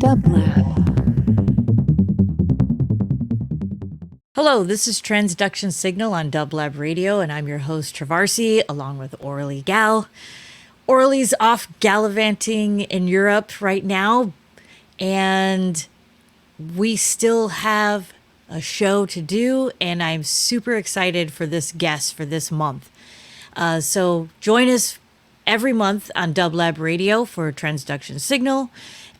DubLab. Hello, this is Transduction Signal on DubLab Radio, and I'm your host, Trovarsi, along with Orly Gal. Orly's off gallivanting in Europe right now, and we still have a show to do, and I'm super excited for this guest for this month. So join us every month on DubLab Radio for Transduction Signal.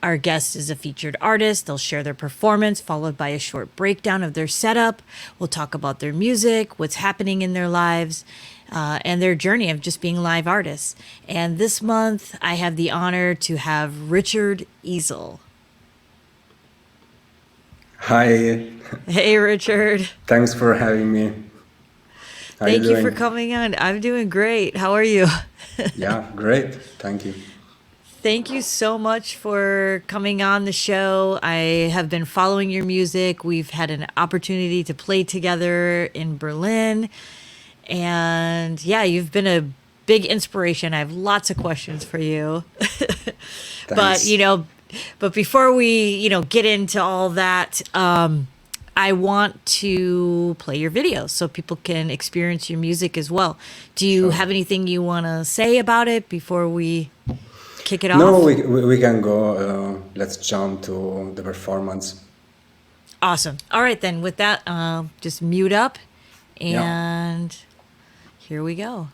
Our guest is a featured artist. They'll share their performance, followed by a short breakdown of their setup. We'll talk about their music, what's happening in their lives, and their journey of just being live artists. And this month, I have the honor to have Richard Easel. Hi. Hey, Richard. Thanks for having me. Thank you for coming on. I'm doing great. How are you? Yeah, great. Thank you. Thank you so much for coming on the show. I have been following your music. We've had an opportunity to play together in Berlin. And yeah, you've been a big inspiration. I have lots of questions for you. But before we, get into all that, I want to play your videos so people can experience your music as well. Do you have anything you want to say about it before we kick it off? No, we can go. Let's jump to the performance. Awesome. All right, then. With that, just mute up, and here we go.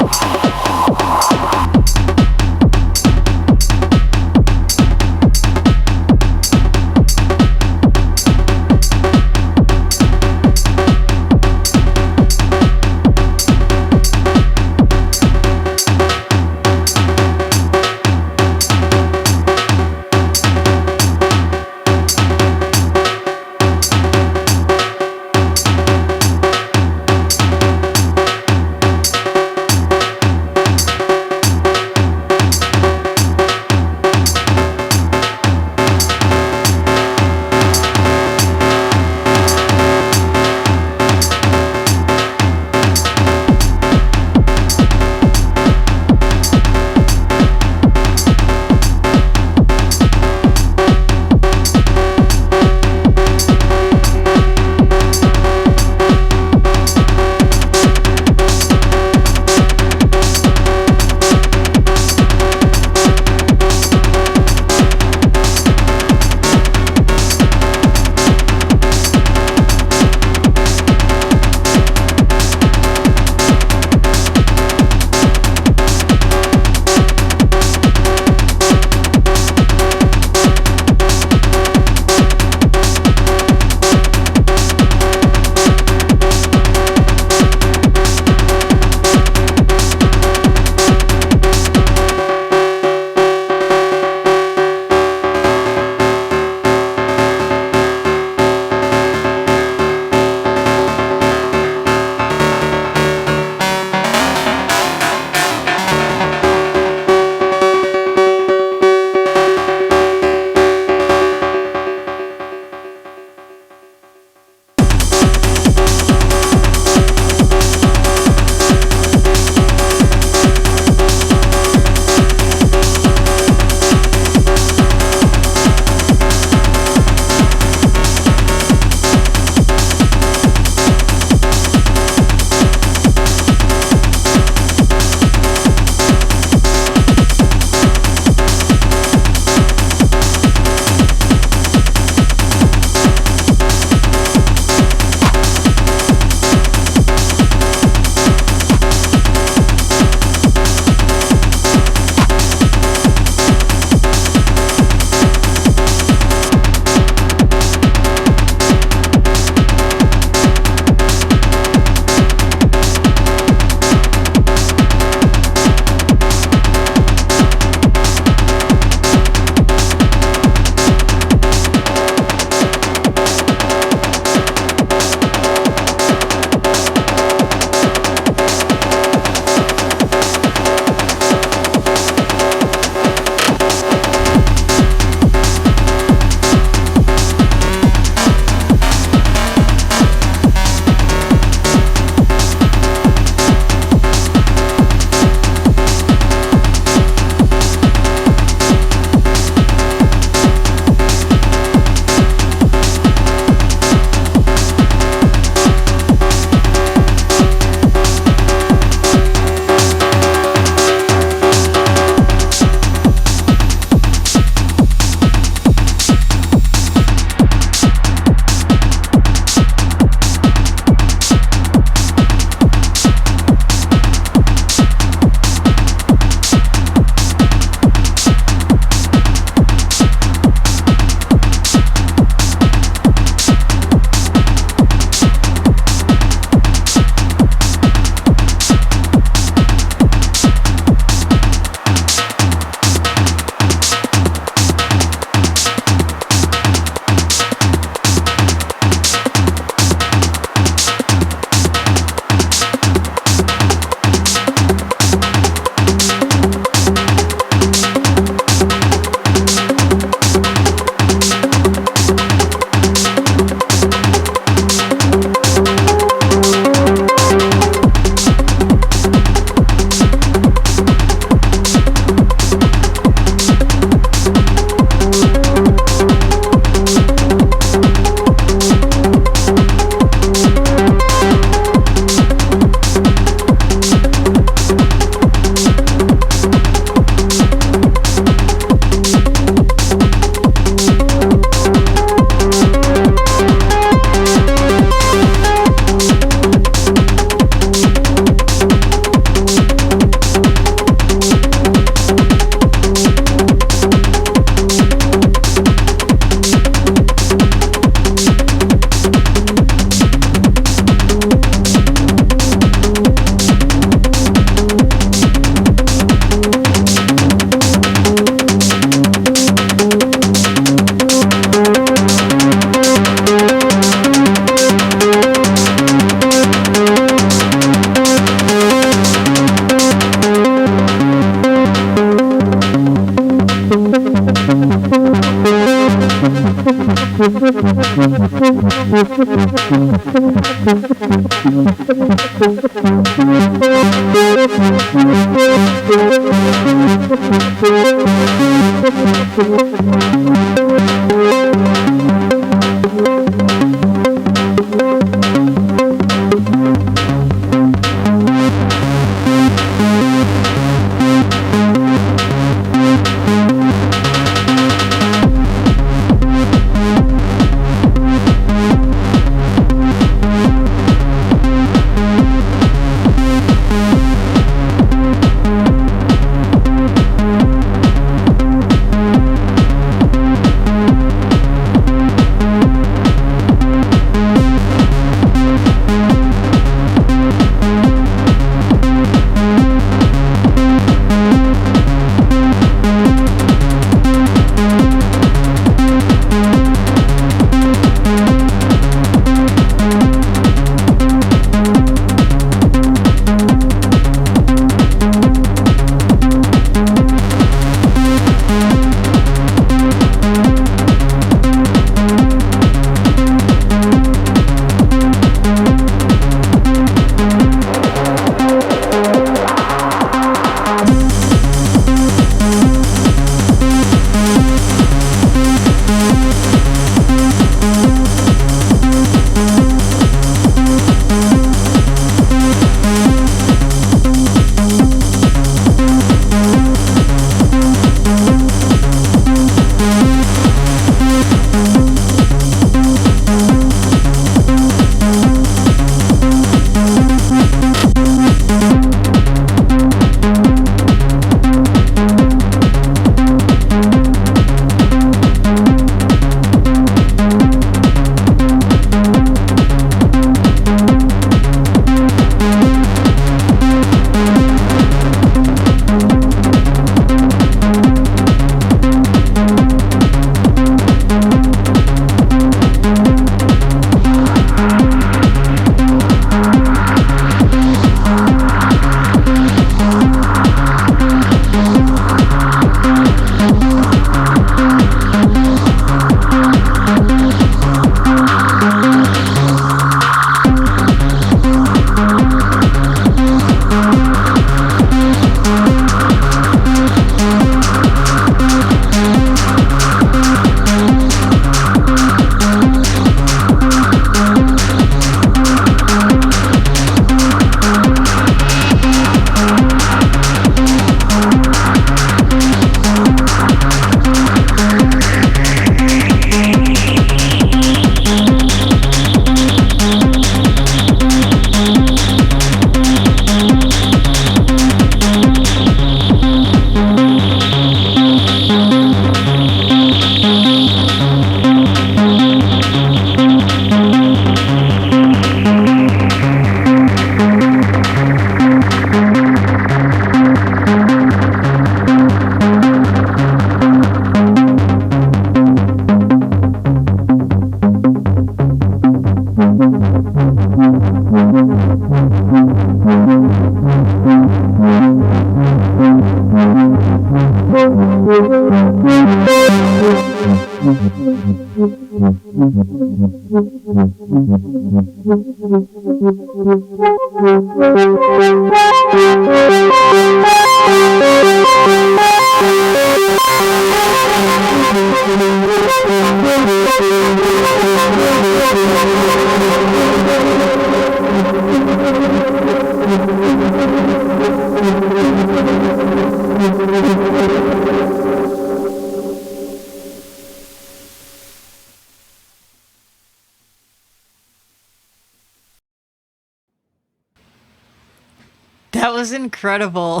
That was incredible.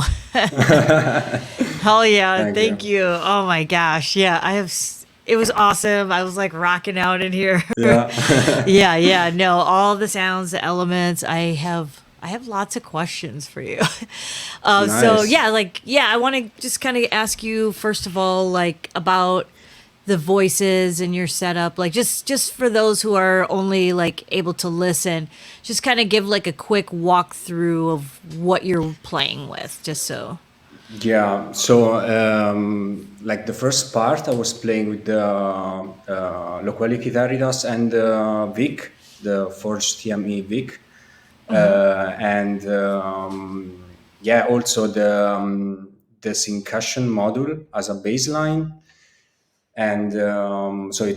Hell yeah. Thank you. Oh my gosh. Yeah, it was awesome. I was like rocking out in here. Yeah. Yeah. No, all the sounds, the elements. I have lots of questions for you. So Nice. yeah, I want to just kind of ask you first of all, like about the voices and your setup, like just for those who are only like able to listen, just kind of give like a quick walkthrough of what you're playing with, just so. Yeah. So, like the first part, I was playing with the Loophole Guitaritas and Vic, the Forge TME Vic. And yeah, also the syncussion module as a baseline. And so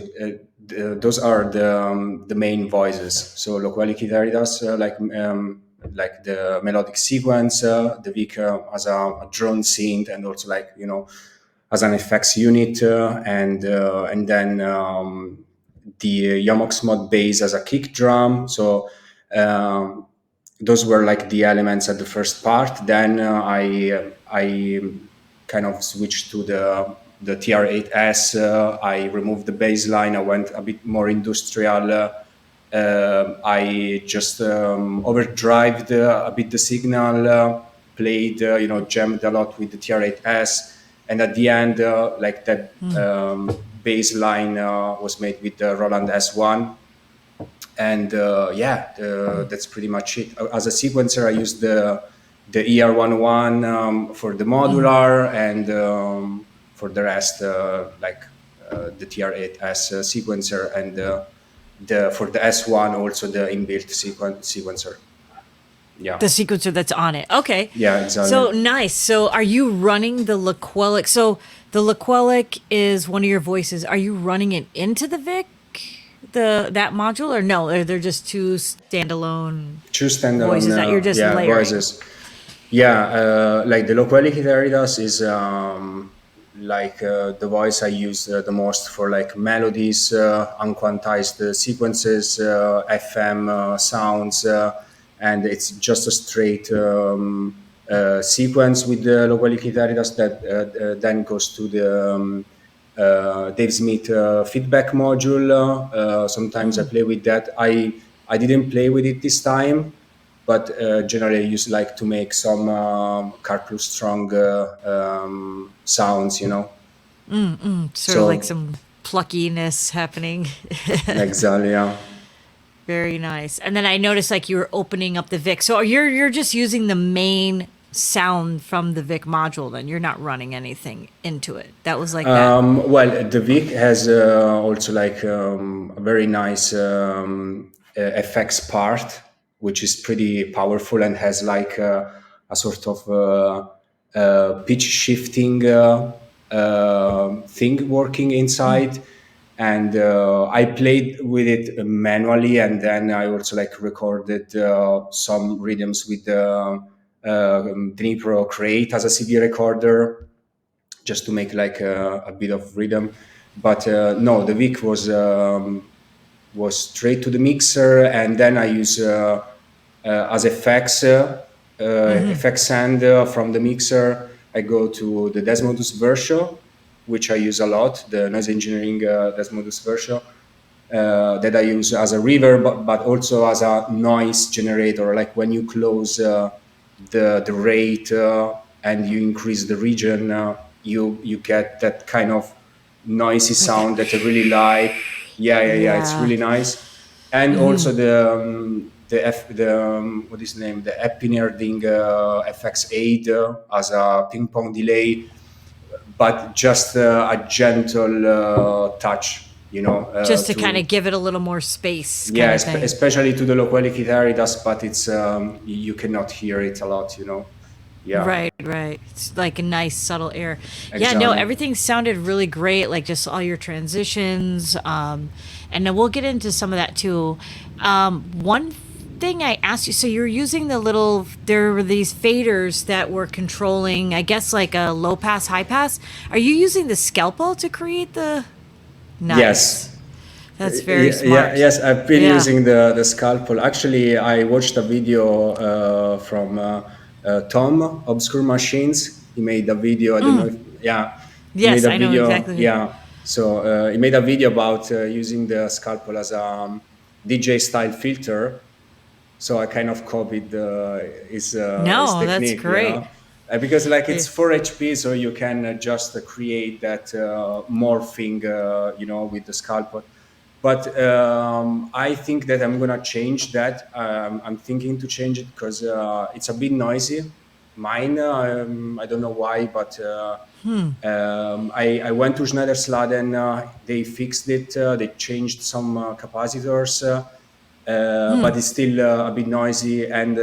those are the main voices. So Loqueli Kitaridas, like the melodic sequence, the Vic as a drone synth, and also like as an effects unit, and then the Yomox mod bass as a kick drum. So um, those were like the elements at the first part. Then I kind of switched to the TR8S. I removed the bass line. I went a bit more industrial. I just overdrived a bit the signal, played, jammed a lot with the TR8S, and at the end, like that bass line was made with the Roland S1. And that's pretty much it. As a sequencer, I use the ER11 for the modular, and for the rest, the TR8S sequencer, and for the S1 also the inbuilt sequencer. Yeah. The sequencer that's on it. Okay. Yeah, exactly. So nice. So are you running the Loquelic? So the Loquelic is one of your voices. Are you running it into the Vic? That module, or no? Or they're just two standalone voices that you're just layering? Voices. Yeah, like the Loqueli Kitaridas is the voice I use the most for like melodies, unquantized sequences, FM sounds, and it's just a straight sequence with the Loqueli Kitaridas that then goes to the Dave Smith feedback module. Sometimes I play with that. I didn't play with it this time, but generally I use like to make some Carl Plus strong sounds, Sort of like some pluckiness happening. Exactly, yeah. Very nice. And then I noticed like you were opening up the Vic. So you're just using the main sound from the Vic module, then you're not running anything into it. That was like that. Well, the Vic has also like a very nice effects part, which is pretty powerful and has like a sort of pitch shifting thing working inside. And I played with it manually, and then I also like recorded some rhythms with the Dnipro Create as a CD recorder, just to make like a bit of rhythm. But no, the Vic was straight to the mixer, and then I use as effects effects send from the mixer. I go to the Desmodus Verso, which I use a lot, the noise engineering Desmodus Verso, that I use as a reverb, but also as a noise generator. Like when you close the rate and you increase the region, you get that kind of noisy sound that I really like. Yeah, it's really nice. And also what is the name? The Epinerding FX Aid as a ping pong delay, but just a gentle touch, just to kind of give it a little more space. Yeah, especially to the Loqueli Kitaridas, but it's you cannot hear it a lot, Yeah. Right. It's like a nice subtle air. Exactly. Yeah, no, everything sounded really great, like just all your transitions. And then we'll get into some of that too. One thing I asked you, so you're using there were these faders that were controlling, I guess, like a low pass, high pass. Are you using the scalpel to create the... Nice. Yes. That's very smart. Yes, I've been using the scalpel. Actually, I watched a video from Tom, Obscure Machines. He made a video. I don't know if, Yes, I know exactly. Yeah. So he made a video about using the scalpel as a DJ style filter. So I kind of copied his technique. That's great. Because like it's 4 HP, so you can just create that morphing, with the scalpel. But I think that I'm gonna change that. I'm thinking to change it because it's a bit noisy. Mine, I don't know why, but I went to Schneidersladen. They fixed it. They changed some capacitors. but it's still a bit noisy, and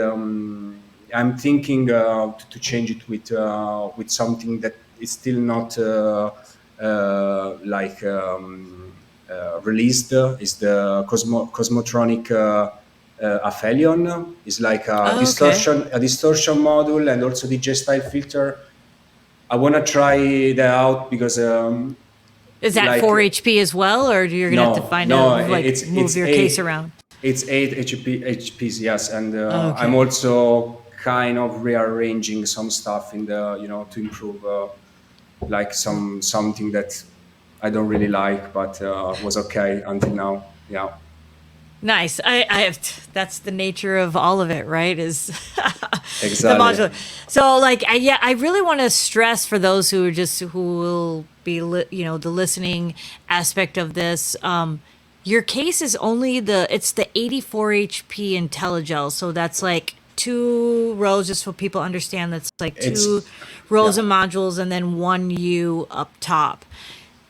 I'm thinking to change it with something that is still not released. Is the Cosmotronic Aphelion. Is like Oh, okay. a distortion module, and also DJ style filter. I want to try that out because Is that like 4 HP as well, or you're gonna have to no, find a no, like move your case around? it's 8 HPs, yes, and I'm Okay. also kind of rearranging some stuff in the to improve like something that I don't really like, but was okay until now. Yeah, Nice. I have, that's the nature of all of it, right? Is the exactly. modular. So like, I really want to stress for those who are just, who will be, the listening aspect of this. Your case is only it's the 84 HP IntelliGel. So that's like 2 rows, just so people understand, that's like two It's rows yeah, of modules and then one U up top.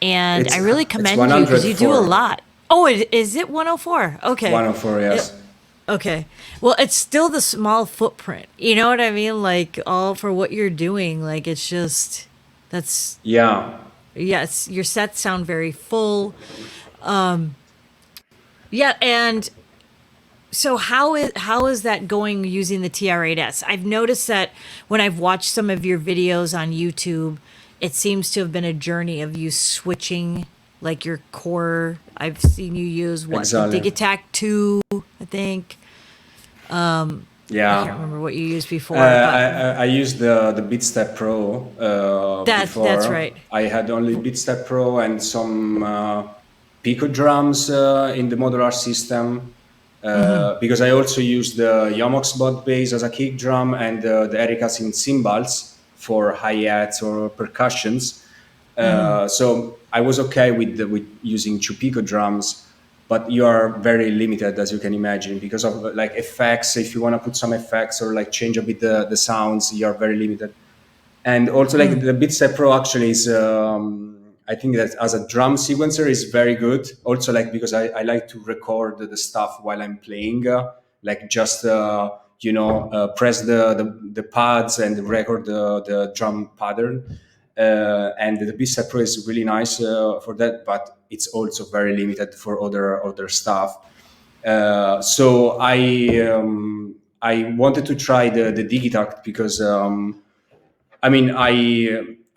And I it's really it's commend you because you do a 104, lot. Oh, is it 104? Okay. 104, It, yes. okay. Well, it's still the small footprint. You know what I mean? Like, all for what you're doing. Like, it's just, that's, Yeah. yes, your sets sound very full. Yeah. And so how is that going using the TR8S? I've noticed that when I've watched some of your videos on YouTube, it seems to have been a journey of you switching like your core. I've seen you use what, the Exactly. Digitac 2, I think. I can't Yeah. remember what you used Uh, before, but I used the Beatstep Pro that's before. right. I had only Beatstep Pro and some Pico drums in the modular system, because I also used the Yomox bot bass as a kick drum and the Ericas in cymbals for hi-hats or percussions. So I was okay with using two Pico drums, but you are very limited, as you can imagine, because of like effects. If you want to put some effects or like change a bit the sounds, you are very limited. And also like the Beatstep Pro actually is I think that as a drum sequencer is very good. Also like because I like to record the stuff while I'm playing, like just press the pads and record the drum pattern. And the Beatstep Pro is really nice for that, but it's also very limited for other stuff. So I wanted to try the Digitact because I mean,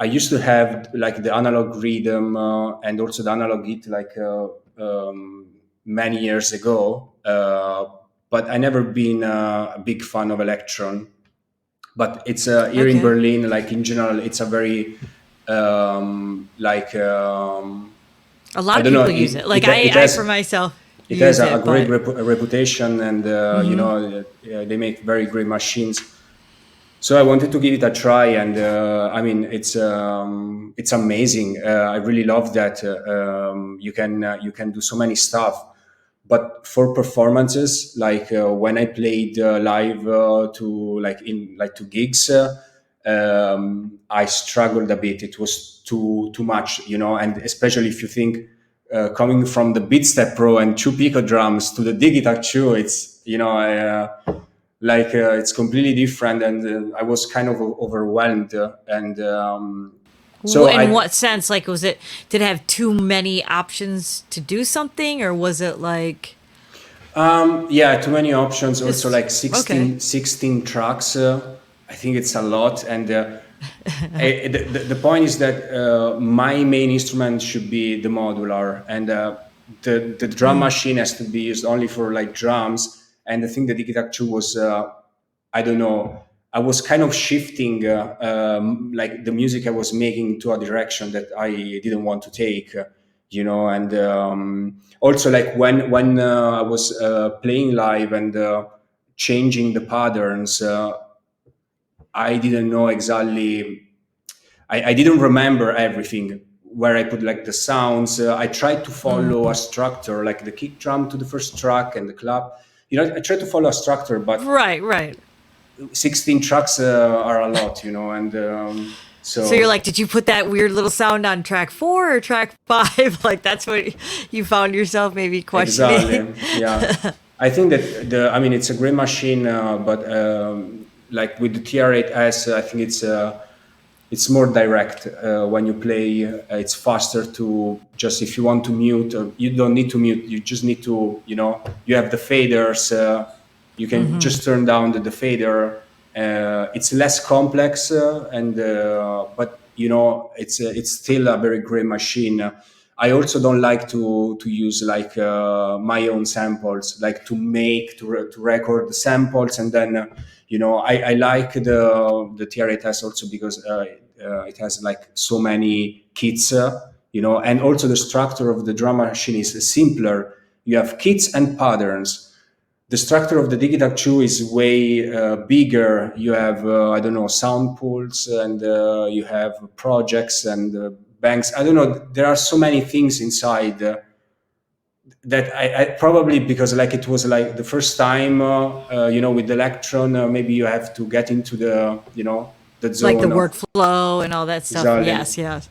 I used to have like the analog rhythm and also the analog git like many years ago, but I never been a big fan of Electron. But it's here in Okay. Berlin, like in general, it's a very like A lot I of don't know. people use it. Like, It I for has myself it has use a it, great but reputation, and they make very great machines. So I wanted to give it a try, and I mean it's amazing. I really love that you can do so many stuff. But for performances, like when I played live to like in like to gigs, I struggled a bit. It was too much, and especially if you think coming from the Beatstep Pro and two Pico drums to the Digitac 2, it's it's completely different, and I was kind of overwhelmed, and so in I what sense? Like, did it have too many options to do something, or was it like yeah, too many options. Also, just like okay? 16 tracks. I think it's a lot, and the point is that my main instrument should be the modular, and the drum machine has to be used only for like drums. And I think the Digitac 2 was I don't know. I was kind of shifting like the music I was making to a direction that I didn't want to take, and also like when I was playing live and changing the patterns, I didn't know exactly. I didn't remember everything where I put like the sounds. I tried to follow a structure, like the kick drum to the first track and the clap. I tried to follow a structure, but Right, right. 16 tracks are a lot, and So you're so like, did you put that weird little sound on track 4 or track 5? Like, that's what you found yourself maybe questioning. exactly, yeah. I think that it's a great machine, but like with the TR8S, I think it's more direct when you play. It's faster to just, if you want to mute, or you don't need to mute. You just need to, you have the faders. You can just turn down the fader. It's less complex, but it's still a very great machine. I also don't like to use like my own samples, like to record the samples, and then I like the TR8S also because it has like so many kits, and also the structure of the drum machine is simpler. You have kits and patterns. The structure of the Digital 2 is way bigger. You have, I don't know, sound pools, and you have projects and banks. I don't know. There are so many things inside that I probably, because like it was like the first time, with the Electron, maybe you have to get into the zone. Like the workflow and all that stuff. Exactly. Yes.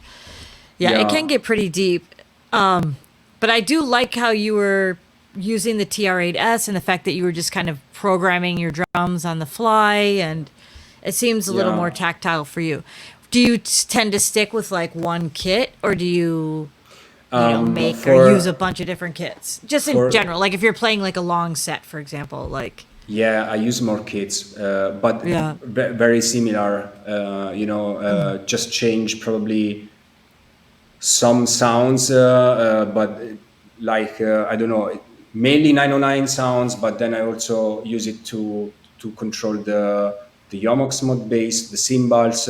Yeah, it can get pretty deep. But I do like how you were using the TR8S and the fact that you were just kind of programming your drums on the fly, and it seems a little more tactile for you. Do you tend to stick with like one kit, or do you make or use a bunch of different kits? Just in general, like if you're playing like a long set, for example, like. Yeah, I use more kits, but very similar. Just change probably some sounds, but like I don't know, mainly 909 sounds. But then I also use it to control the Yomox mod bass, the cymbals.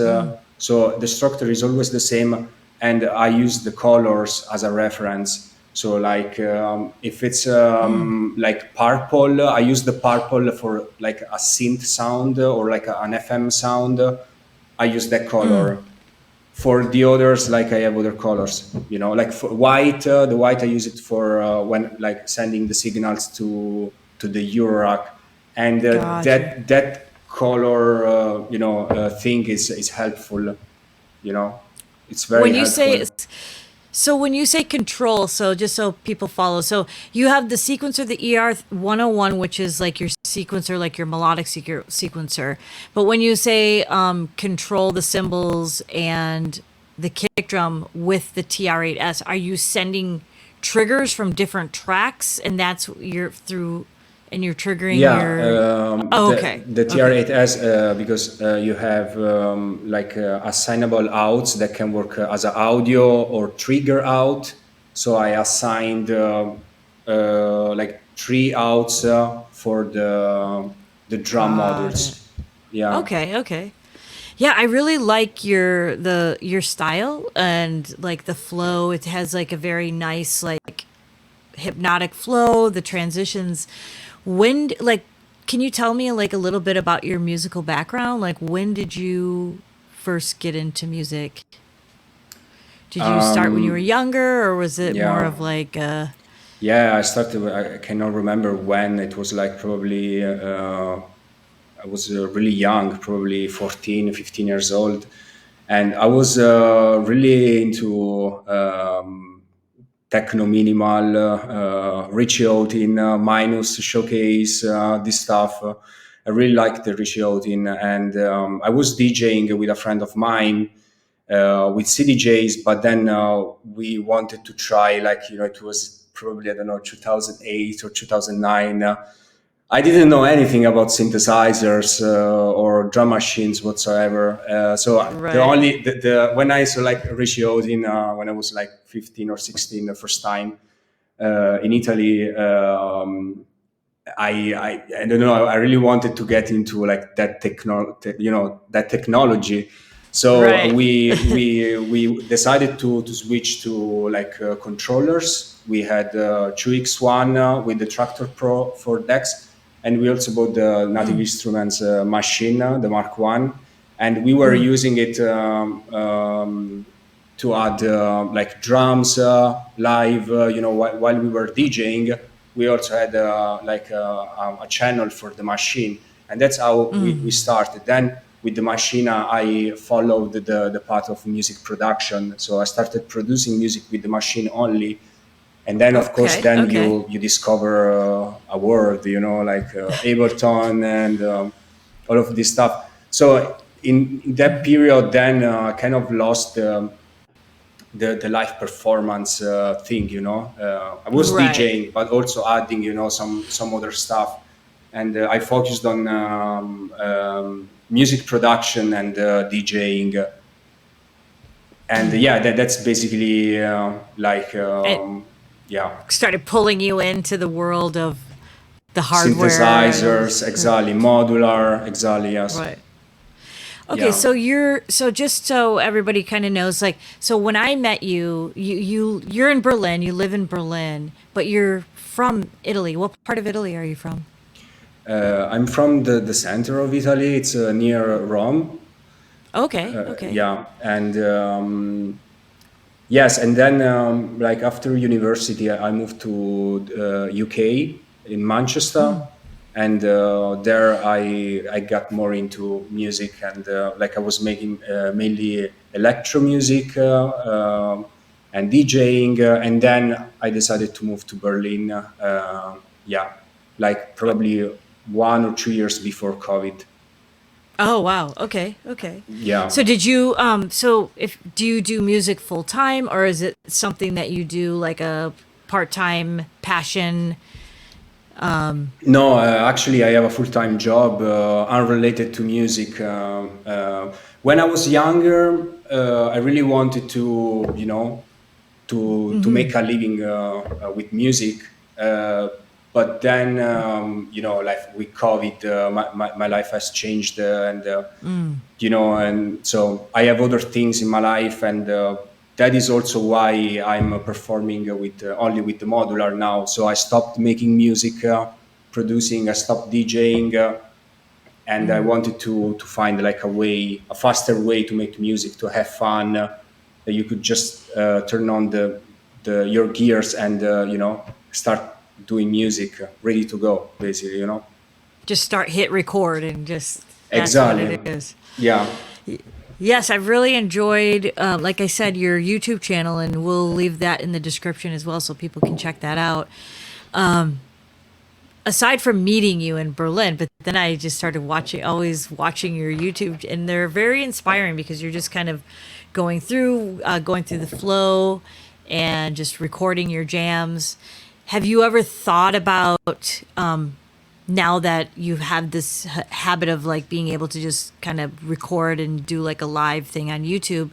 So the structure is always the same, and I use the colors as a reference. So like if it's like purple, I use the purple for like a synth sound or like an FM sound. I use that color. For the others, like I have other colors, like for white, the white I use it for when like sending the signals to the Eurorack, and Gotcha. that color thing is helpful. It's very When you helpful. so when you say control, so just so people follow, so you have the sequencer, the ER101, which is like your sequencer, like your melodic sequencer. But when you say control the cymbals and the kick drum with the TR8S, are you sending triggers from different tracks, and that's and you're triggering your. Oh, okay. The TR8S, because you have like assignable outs that can work as an audio or trigger out. So I assigned like 3 outs for the drum modules. Yeah. Okay. Yeah, I really like your style and like the flow. It has like a very nice like hypnotic flow, the transitions. Can you tell me like a little bit about your musical background? Like when did you first get into music? Did you start when you were younger, or was it more of like Yeah, I started. I cannot remember when. It was like probably I was really young, probably 14, 15 years old, and I was really into techno minimal, Richie Houghton, Minus Showcase, this stuff. I really liked the Richie Houghton, and I was DJing with a friend of mine with CDJs, but then we wanted to try, like, it was probably, I don't know, 2008 or 2009. I didn't know anything about synthesizers or drum machines whatsoever. So the right? only when I saw like Richie Houghton when I was like 15 or 16 the first time in Italy, I don't know. I really wanted to get into like that that technology. So Right. we decided to switch to like controllers. We had 2X1 with the Tractor Pro for decks, and we also bought the Native Instruments machine, the Mark One, and we were using it to add like drums live. While we were DJing, we also had like a channel for the machine, and that's how we started. Then with the machine, I followed the path of music production. So I started producing music with the machine only, And then of course Okay. then Okay. you discover a world, like Ableton and all of this stuff. So in that period then kind of lost the live performance thing. I was Right. DJing but also adding some other stuff, and I focused on music production and DJing. And yeah, that's basically like It yeah, started pulling you into the world of the hardware. synthesizers, exactly, modular, exactly, yes. Right. Okay, Yeah. so just so everybody kind of knows, like, so when I met you, you're in Berlin, you live in Berlin, but you're from Italy. What part of Italy are you from? I'm from the center of Italy. It's near Rome. Okay, okay. Yeah, and yes, and then like after university, I moved to UK in Manchester, and there I got more into music, and like I was making mainly electro music and DJing, and then I decided to move to Berlin. Yeah, like probably 1 or 2 years before COVID. Oh wow. Okay, okay. Yeah. So did you so if do you do music full time, or is it something that you do like a part-time passion? No, actually, I have a full-time job unrelated to music. When I was younger, I really wanted to, to make a living with music. But then, like with COVID, my life has changed, and so I have other things in my life, and that is also why I'm performing with only with the modular now. So I stopped making music, producing. I stopped DJing, and I wanted to find like a faster way to make music, to have fun. That you could just turn on the your gears and start doing music, ready to go, basically. Just start hit record and just that's what Exactly. it is. Yeah. Yes, I've really enjoyed, like I said, your YouTube channel, and we'll leave that in the description as well so people can check that out. Aside from meeting you in Berlin, but then I just started always watching your YouTube, and they're very inspiring because you're just kind of going through the flow, and just recording your jams. Have you ever thought about now that you have this habit of like being able to just kind of record and do like a live thing on YouTube,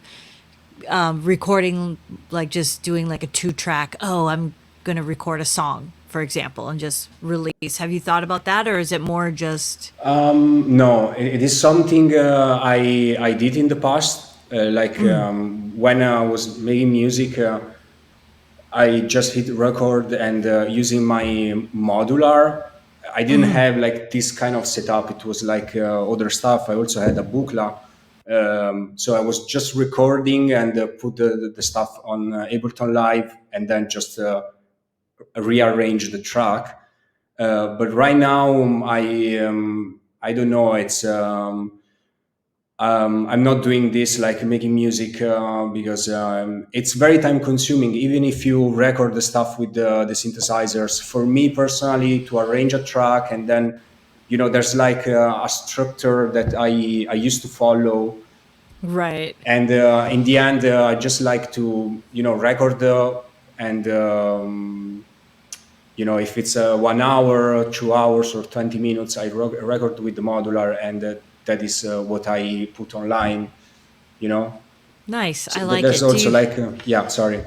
recording like just doing like a 2 track? Oh, I'm gonna record a song, for example, and just release. Have you thought about that, or is it more just No, it is something I did in the past. Like when I was making music, I just hit record, and using my modular. I didn't have like this kind of setup. It was like other stuff. I also had a Buchla. So I was just recording and put the stuff on Ableton Live, and then just rearrange the track. But right now, I don't know. I'm not doing this like making music because it's very time consuming. Even if you record the stuff with the synthesizers, for me personally, to arrange a track, and then there's like a structure that I used to follow, right? and in the end, I just like to record and if it's 1 hour, 2 hours, or 20 minutes, I record with the modular, and that is what I put online. Nice. So I like there's it. Do also you? like, yeah, sorry.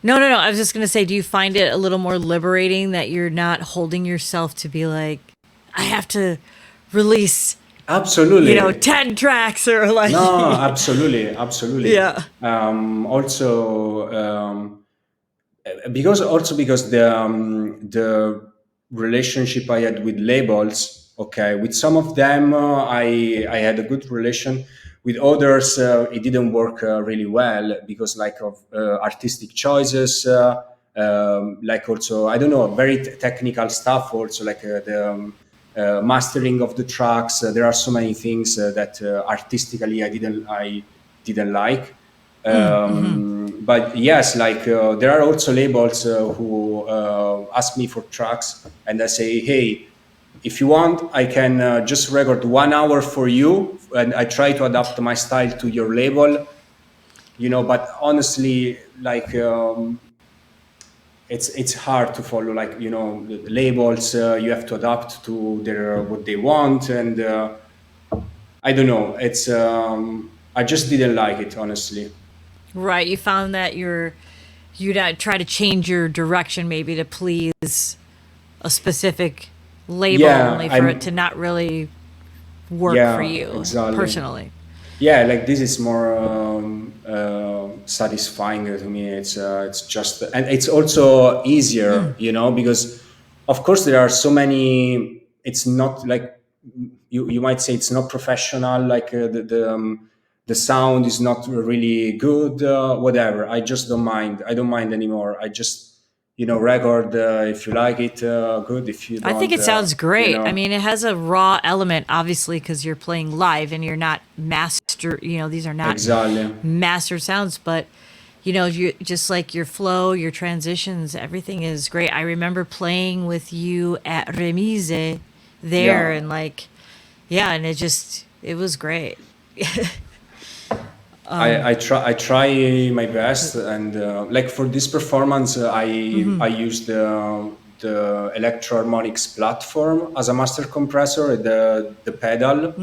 No, no, no. I was just gonna say, do you find it a little more liberating that you're not holding yourself to be like, I have to release, Absolutely. 10 tracks, or like, No, absolutely, absolutely. yeah. Also, because the relationship I had with labels, okay, with some of them I had a good relation. With others, it didn't work really well because like of artistic choices, like also I don't know, very technical stuff. Also like the mastering of the tracks. There are so many things that artistically I didn't like. But yes, like there are also labels who ask me for tracks, and I say, hey, if you want, I can just record 1 hour for you, and I try to adapt my style to your label, But honestly, like it's hard to follow, like the labels. You have to adapt to their what they want, and I don't know. It's I just didn't like it, honestly. Right. You found that you'd try to change your direction maybe to please a specific label, Yeah, only for it to I'm. not really work for Yeah, you exactly. personally. Yeah, like this is more satisfying to me. It's just, and it's also easier, because of course there are so many. It's not like you might say it's not professional. Like the sound is not really good. Whatever. I just don't mind. I don't mind anymore. I just record if you like it, good. If you I think don't, it sounds great. I you know. mean, it has a raw element, obviously, because you're playing live and you're not master. These are not Exactly. master sounds, but you just like your flow, your transitions, everything is great. I remember playing with you at Remise there, Yeah. and like, yeah, and it was great. I try my best, and like for this performance, I used the Electro Harmonics platform as a master compressor, the pedal.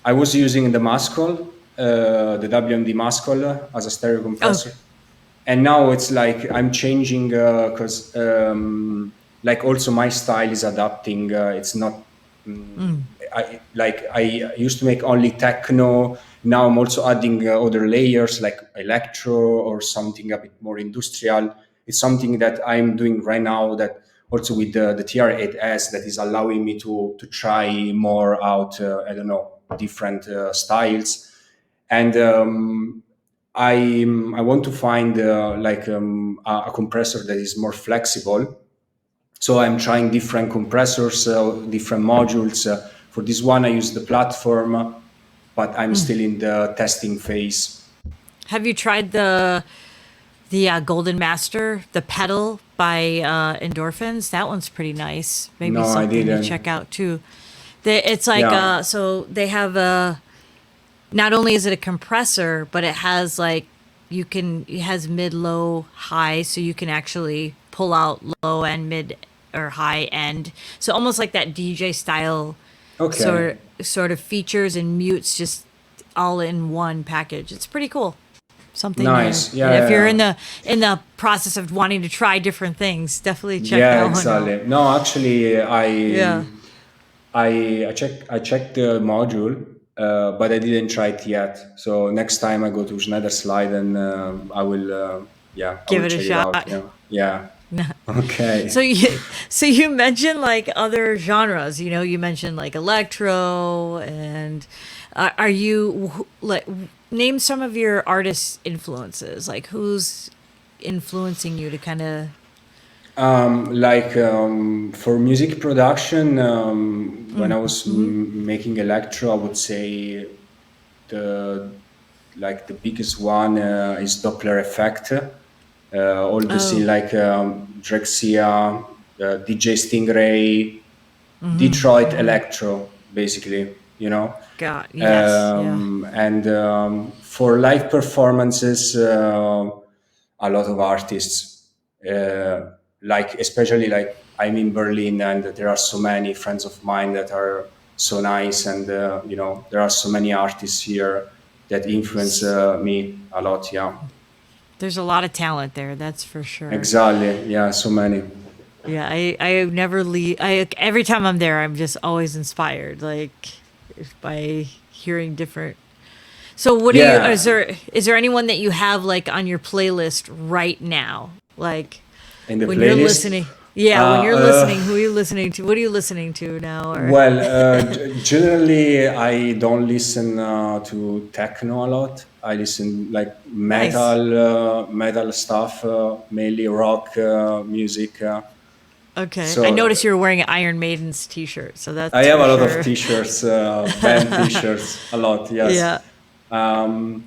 I was using the Muscle, the WMD Muscle as a stereo Oh, compressor, and now it's like I'm changing because like also my style is adapting. It's not I used to make only techno. Now I'm also adding other layers like electro or something a bit more industrial. It's something that I'm doing right now, that also with the TR8S, that is allowing me to try more out. I don't know, different styles, and I want to find like a compressor that is more flexible. So I'm trying different compressors, different modules. For this one, I use the platform, but I'm still in the testing phase. have you tried the Golden Master, the pedal by Endorphins? That one's pretty nice. Maybe No, I something to check didn't. out too. It's like Yeah. so they have a, not only is it a compressor, but it has like it has mid, low, high, so you can actually pull out low and mid or high end. So almost like that DJ style Okay. sort of features and mutes just all in one package. It's pretty cool. Something to, Nice. Yeah. if Yeah. you're Yeah. in the process of wanting to try different things, definitely check Yeah, that one out. exactly. No, actually, Yeah. I checked the module, but I didn't try it yet. So next time I go to Schneider Slide, and I Give will it a check it out. shot. Yeah, yeah. Okay. So you mentioned like other genres. You mentioned like electro, and are you like, name some of your artist influences? Like who's influencing you to kind of. Like for music production, when I was making electro, I would say the the biggest one is Doppler effect. All the scene Oh, like Drexia, DJ Stingray, Detroit Electro, basically, God, yes, yeah. And for live performances, a lot of artists, like especially like I'm in Berlin, and there are so many friends of mine that are so nice, and there are so many artists here that influence me a lot. Yeah, There's a lot of talent there, that's for sure. exactly. Yeah, so many. Yeah, I never leave. I Every time I'm there, I'm just always inspired, like by hearing different. So, what do you? Yeah, Is there anyone that you have like on your playlist right now? Like in the when you're playlist. listening. Yeah, when Uh, you're listening, uh, who are you listening to? What are you listening to now? Or Well, generally, I don't listen to techno a lot. I listen like nice. metal stuff, mainly rock music. Okay, I So noticed you were wearing an Iron Maiden's T-shirt, so I that's have for a lot of sure. T-shirts, band T-shirts, a lot. Yes. Yeah. Um,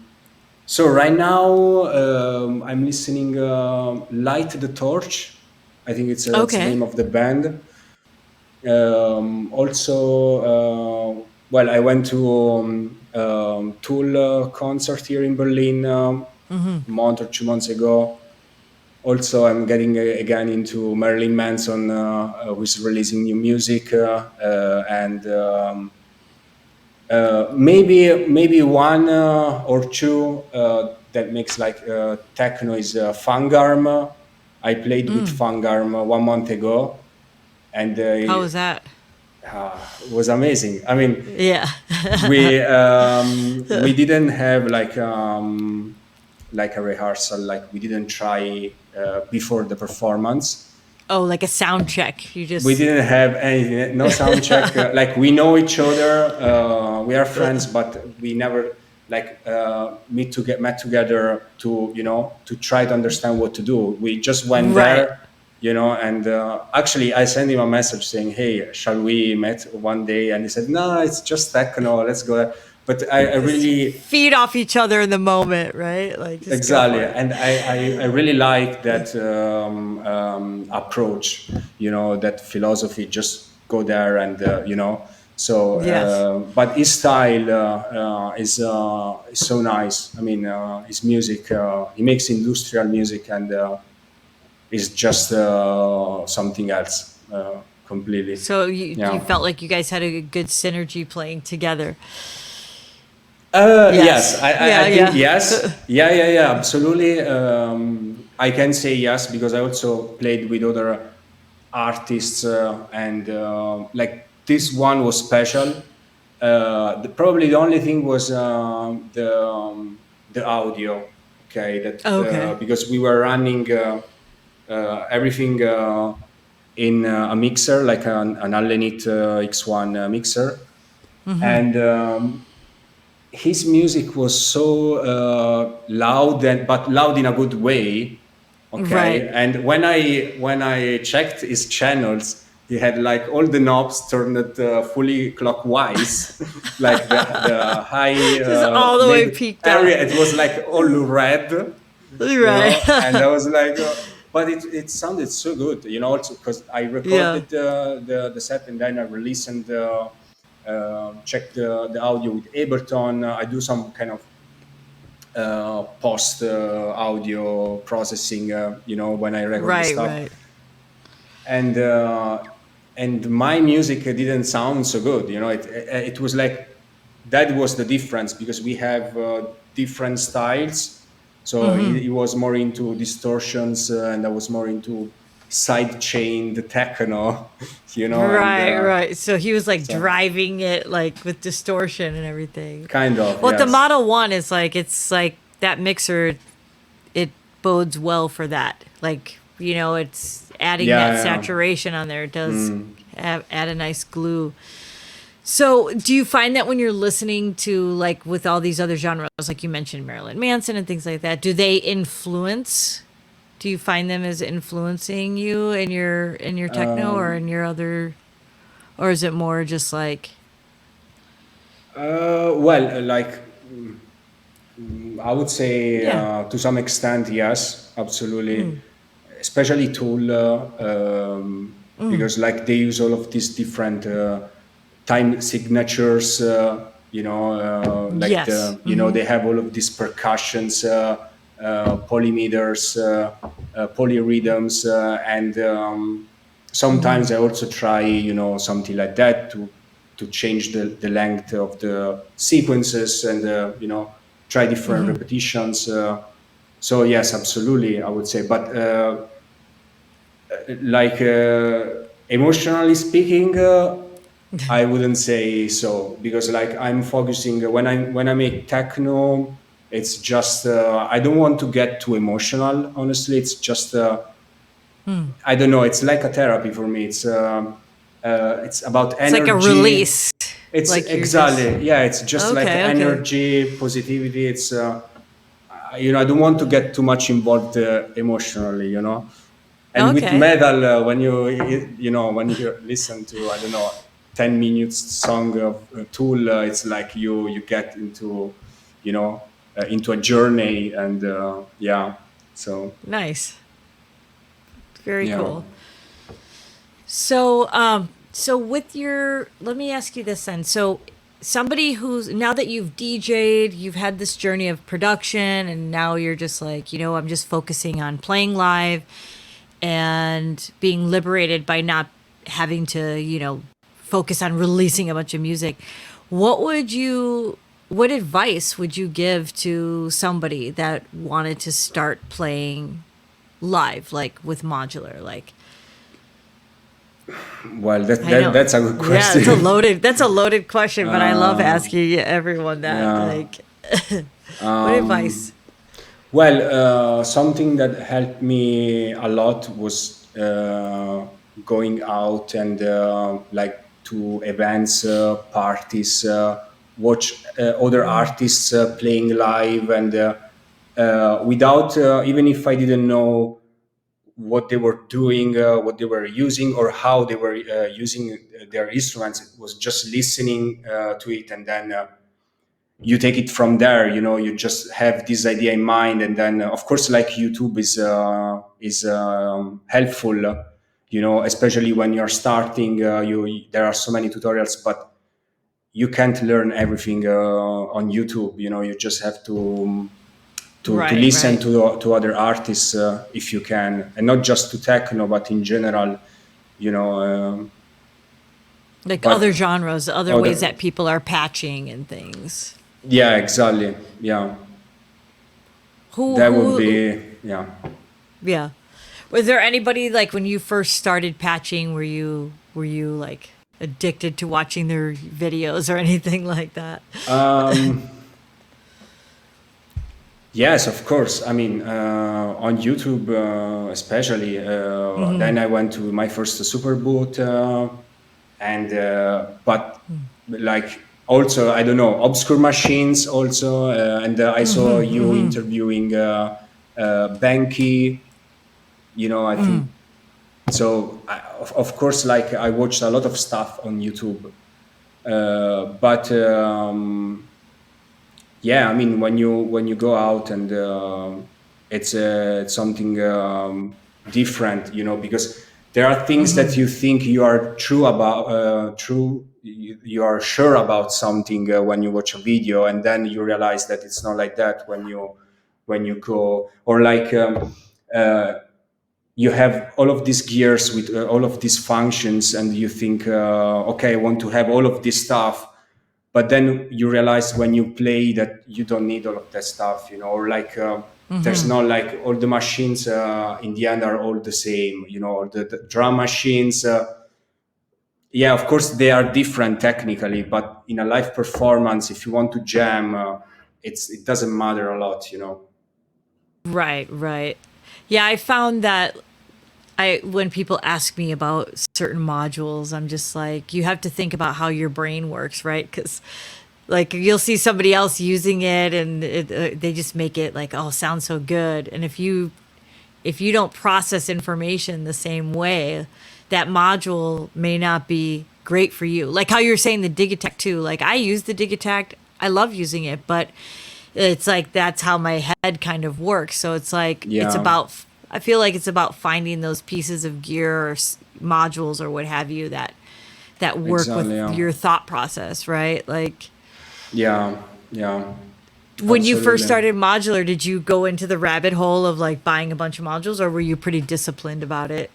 So right now I'm listening Light the Torch. I think it's the Okay. name of the band. Also, well, I went to Tool concert here in Berlin a month or 2 months ago. Also, I'm getting again into Marilyn Manson, who's releasing new music, and maybe one or two that makes like techno is Fangarm. I played with Fangarm 1 month ago, and How was that? it was amazing. I mean, Yeah. we didn't have like a rehearsal, like we didn't try before the performance. Oh, like a sound check. You We just didn't have anything, no sound check. Like we know each other, we are friends, but we never like met together to to try to understand what to do. We just went right. there, and actually I sent him a message saying, "Hey, shall we meet one day?" And he said, "No, it's just techno. Let's go." But I Just really feed off each other in the moment, right? Like just go exactly, for it. and I really like that approach, that philosophy. Just go there and so Yes. but his style is so nice. I mean, his music, he makes industrial music, and is just something else completely. So you Yeah. felt like you guys had a good synergy playing together. Yes, Yes. I Yeah, think yeah. yes. Yeah, absolutely. I can say yes because I also played with other artists, and like this one was special. Probably the only thing was the audio. Okay, that Okay. because we were running everything in a mixer, like an Allenit X1 mixer, and his music was so loud, and but loud in a good way. Okay, Right. and when I checked his channels, he had like all the knobs turned fully clockwise, like the high Just all the way mid peaked out. area. It was like all red, Right. and I was like. But it sounded so good, also because I Yeah. recorded the set and then I re-listened, check the audio with Ableton. I do some kind of post audio processing, when I record the Right, stuff, right. and my music didn't sound so good. It was like that was the difference because we have different styles. So he was more into distortions, and I was more into side chain, the techno, and Right, right. So he was like so driving it like with distortion and everything. kind of, Well, the yes. Model 1 is like it's like that mixer it bodes well for that. Like, it's adding Yeah, that yeah, yeah. saturation on there. It does add a nice glue. So, do you find that when you're listening to like with all these other genres, like you mentioned Marilyn Manson and things like that, do they influence? Do you find them as influencing you in your techno or in your other, or is it more just like Well, like I would say yeah, to some extent, yes, absolutely. Especially Tool, because like they use all of these different time signatures. Like yes, they have all of these percussions, polymeters, polyrhythms, and sometimes I also try, something like that to change the length of the sequences, and try different repetitions. So yes, absolutely, I would say. But like emotionally speaking, I wouldn't say so because like I'm focusing when I make techno. It's just I don't want to get too emotional. Honestly, it's just I don't know. It's like a therapy for me. It's about it's like a energy. release, It's like you're just exactly, yeah. It's just like okay, okay, energy, positivity. It's I don't want to get too much involved emotionally. And with okay, metal, when when you listen to, I don't know, 10 minutes song of Tool, it's like you get into, you know into a journey, and yeah. So Nice. Very yeah. cool. So, so with your, let me ask you this then. So, somebody who's now that you've DJ'd, you've had this journey of production, and now you're just like, I'm just focusing on playing live and being liberated by not having to, focus on releasing a bunch of music. What advice would you give to somebody that wanted to start playing live, like with Modular? Like, Well, I know. that's a good Yeah, question. that's a loaded question, but I love asking everyone that. Yeah. Like, what advice? Well, something that helped me a lot was going out and like to events, parties, watch other artists playing live, and without even if I didn't know what they were doing, what they were using, or how they were using their instruments, it was just listening to it, and then you take it from there. You just have this idea in mind, and then of course, like, YouTube is helpful, especially when you're starting. There are so many tutorials, but you can't learn everything on YouTube. You just have to Right, listen right. to other artists, if you can, and not just to techno, but in general. you know Like other but genres, other ways other that people are patching and things. Yeah, exactly. Yeah, that would Who, be, yeah. yeah. Was there anybody like when you first started patching, were you like addicted to watching their videos or anything like that? um Yes, of course. I mean, on YouTube, especially. Then I went to my first Superboot, and but like, also, I don't know, obscure machines also, and I saw you interviewing Banky. I think so. Of course, like, I watched a lot of stuff on YouTube, but. Yeah, I mean, when you go out, and it's something different, because there are things that you think you are you are sure about something when you watch a video, and then you realize that it's not like that when you go, or like, uh, you have all of these gears with all of these functions, and you think, okay, I want to have all of this stuff, but then you realize when you play that you don't need all of that stuff, or like, there's not, like, all the machines in the end are all the same, or the drum machines. Yeah, of course they are different technically, but in a live performance, if you want to jam, it doesn't matter a lot. Right, right. Yeah, I found that when people ask me about certain modules, I'm just like, you have to think about how your brain works, right? Because like you'll see somebody else using it, and they just make it like, oh, sounds so good. And if you don't process information the same way, that module may not be great for you. Like how you're saying the Digitech too. Like I use the Digitech, I love using it, but it's like that's how my head kind of works. So it's like Yeah, I feel like it's about finding those pieces of gear or modules or what have you that work with exactly. Yeah, your thought process, right? Like yeah, yeah, when you first absolutely. started Modular, did you go into the rabbit hole of like buying a bunch of modules, or were you pretty disciplined about it?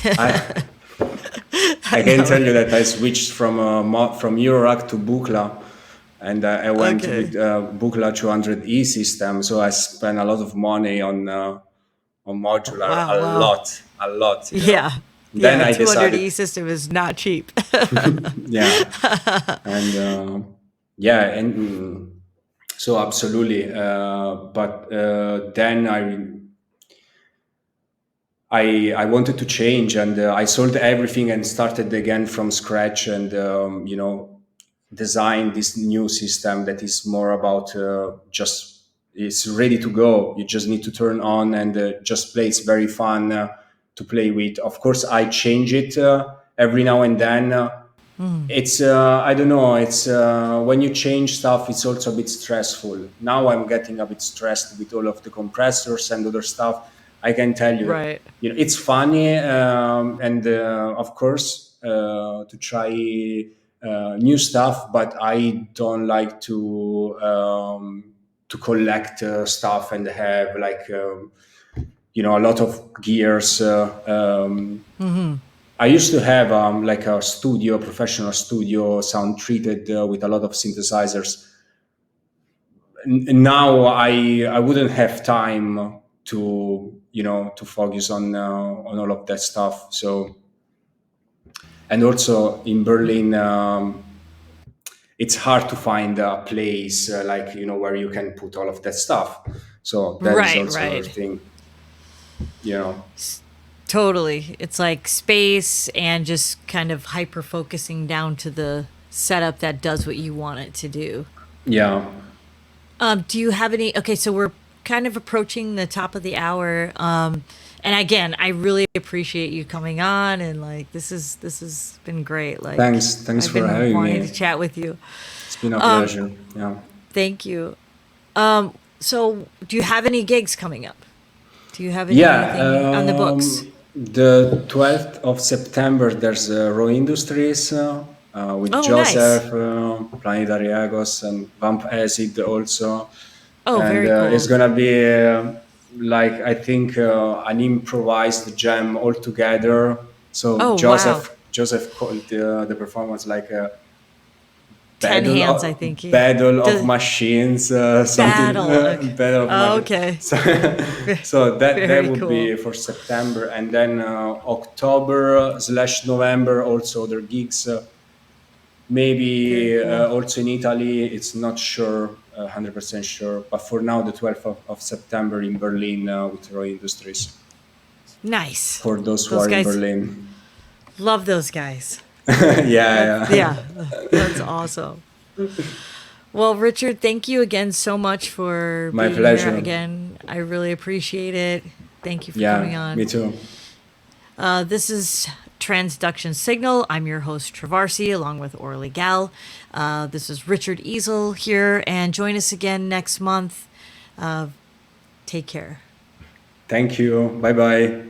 I I I can know, tell you right? that I switched from Eurorack to Buchla, and I went with Okay. Buchla 200E system. So I spent a lot of money on modular, Wow, wow. a lot. Yeah. Then Yeah, I 200E decided, system is not cheap. yeah, and yeah, and so absolutely. But then I wanted to change, and I sold everything and started again from scratch, and design this new system that is more about, just, it's ready to go. You just need to turn on and just play. It's very fun to play with. Of course, I change it every now and then. It's I don't know. It's when you change stuff, it's also a bit stressful. Now I'm getting a bit stressed with all of the compressors and other stuff. I can tell you, Right. it's funny, and of course to try new stuff, but I don't like to collect stuff and have like a lot of gears. I used to have like a studio, professional studio, sound treated with a lot of synthesizers. Now I wouldn't have time to focus on all of that stuff. So, and also in Berlin, it's hard to find a place like where you can put all of that stuff. So that is Right, also a right. thing. You know, Totally. It's like space and just kind of hyper focusing down to the setup that does what you want it to do. yeah. Do you have any? Okay, so we're kind of approaching the top of the hour. And again, I really appreciate you coming on, and like this has been great. Like Thanks I've for been having wanting to me. chat with you. It's been a pleasure. Yeah. Thank you. So do you have any gigs coming up? Do you have Yeah, anything on the books? the 12th of September, there's Raw Industries with Oh, nice. Joseph, Planetary Agos, and Vamp Acid also. Oh, And very it's cool. gonna be like, I think, an improvised jam altogether. So Oh, wow. Joseph called the performance like a 10 hands, I think. battle of The machines, something battle. Okay. battle of Oh, machines. okay. So, so that Very would cool. be for September, and then October slash November also other gigs. Very Maybe cool. also in Italy. It's not sure, 100% sure, but for now the 12th of September in Berlin with Roy Industries. Nice. For those who Those are in guys, Berlin, love those guys. yeah, That's, yeah. yeah, that's awesome. Well, Richard, thank you again so much for My being here pleasure. again. I really appreciate it. Thank you for coming Yeah, me on. too. This is Transduction Signal. I'm your host, Trovarsi, along with Orly Gal. This is Richard Easel here, and join us again next month. Take care. Thank you. Bye bye.